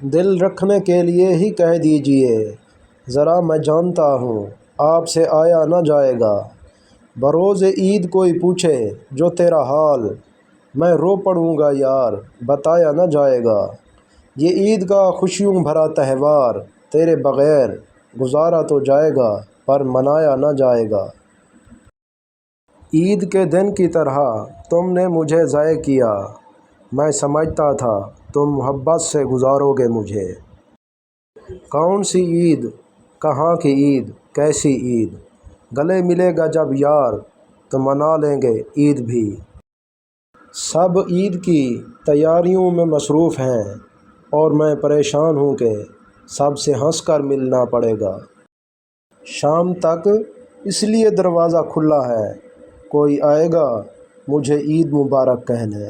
دل رکھنے کے لیے ہی کہہ دیجئے، ذرا میں جانتا ہوں آپ سے آیا نہ جائے گا۔ بروز عید کوئی پوچھے جو تیرا حال، میں رو پڑوں گا یار بتایا نہ جائے گا۔ یہ عید کا خوشیوں بھرا تہوار تیرے بغیر گزارا تو جائے گا پر منایا نہ جائے گا۔ عید کے دن کی طرح تم نے مجھے ضائع کیا، میں سمجھتا تھا تم محبت سے گزارو گے مجھے۔ کون سی عید، کہاں کی عید، کیسی عید، گلے ملے گا جب یار تو منا لیں گے عید بھی۔ سب عید کی تیاریوں میں مصروف ہیں اور میں پریشان ہوں کہ سب سے ہنس کر ملنا پڑے گا۔ شام تک اس لیے دروازہ کھلا ہے، کوئی آئے گا مجھے عید مبارک کہنے۔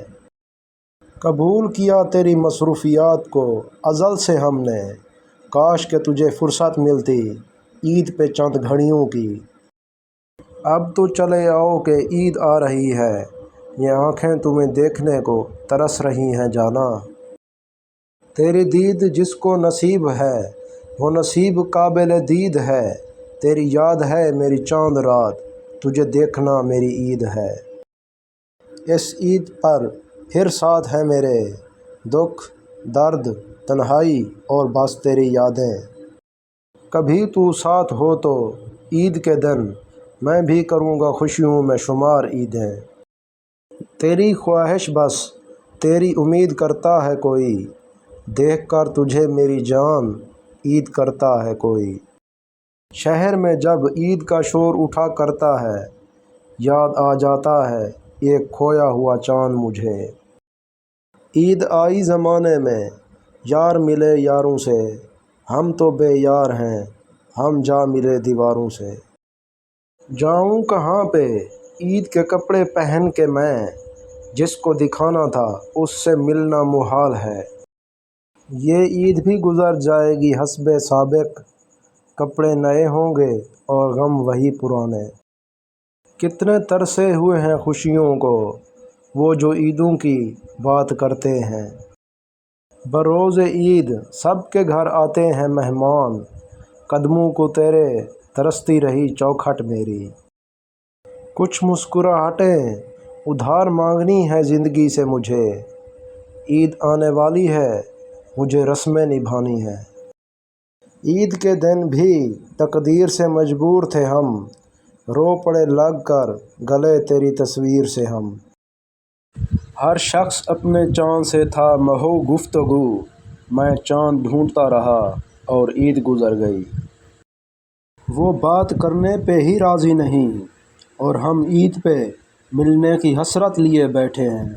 قبول کیا تیری مصروفیات کو ازل سے ہم نے، کاش کہ تجھے فرصت ملتی عید پہ چند گھڑیوں کی۔ اب تو چلے آؤ کہ عید آ رہی ہے، یہ آنکھیں تمہیں دیکھنے کو ترس رہی ہیں جانا۔ تیری دید جس کو نصیب ہے وہ نصیب قابل دید ہے، تیری یاد ہے میری چاند رات، تجھے دیکھنا میری عید ہے۔ اس عید پر پھر ساتھ ہے میرے، دکھ درد تنہائی اور بس تیری یادیں۔ کبھی تو ساتھ ہو تو عید کے دن میں بھی کروں گا خوشیوں میں شمار عیدیں۔ تیری خواہش بس تیری امید کرتا ہے کوئی، دیکھ کر تجھے میری جان عید کرتا ہے کوئی۔ شہر میں جب عید کا شور اٹھا کرتا ہے، یاد آ جاتا ہے ایک کھویا ہوا چاند مجھے۔ عید آئی زمانے میں یار ملے یاروں سے، ہم تو بے یار ہیں ہم جا ملے دیواروں سے۔ جاؤں کہاں پہ عید کے کپڑے پہن کے میں، جس کو دکھانا تھا اس سے ملنا محال ہے۔ یہ عید بھی گزر جائے گی حسب سابق، کپڑے نئے ہوں گے اور غم وہی پرانے۔ کتنے ترسے ہوئے ہیں خوشیوں کو وہ جو عیدوں کی بات کرتے ہیں۔ بروز عید سب کے گھر آتے ہیں مہمان، قدموں کو تیرے ترستی رہی چوکھٹ میری۔ کچھ مسکراہٹیں ادھار مانگنی ہے زندگی سے مجھے، عید آنے والی ہے مجھے رسمیں نبھانی ہیں۔ عید کے دن بھی تقدیر سے مجبور تھے ہم، رو پڑے لگ کر گلے تیری تصویر سے ہم۔ ہر شخص اپنے چاند سے تھا محو گفتگو، میں چاند ڈھونڈتا رہا اور عید گزر گئی۔ وہ بات کرنے پہ ہی راضی نہیں اور ہم عید پہ ملنے کی حسرت لیے بیٹھے ہیں۔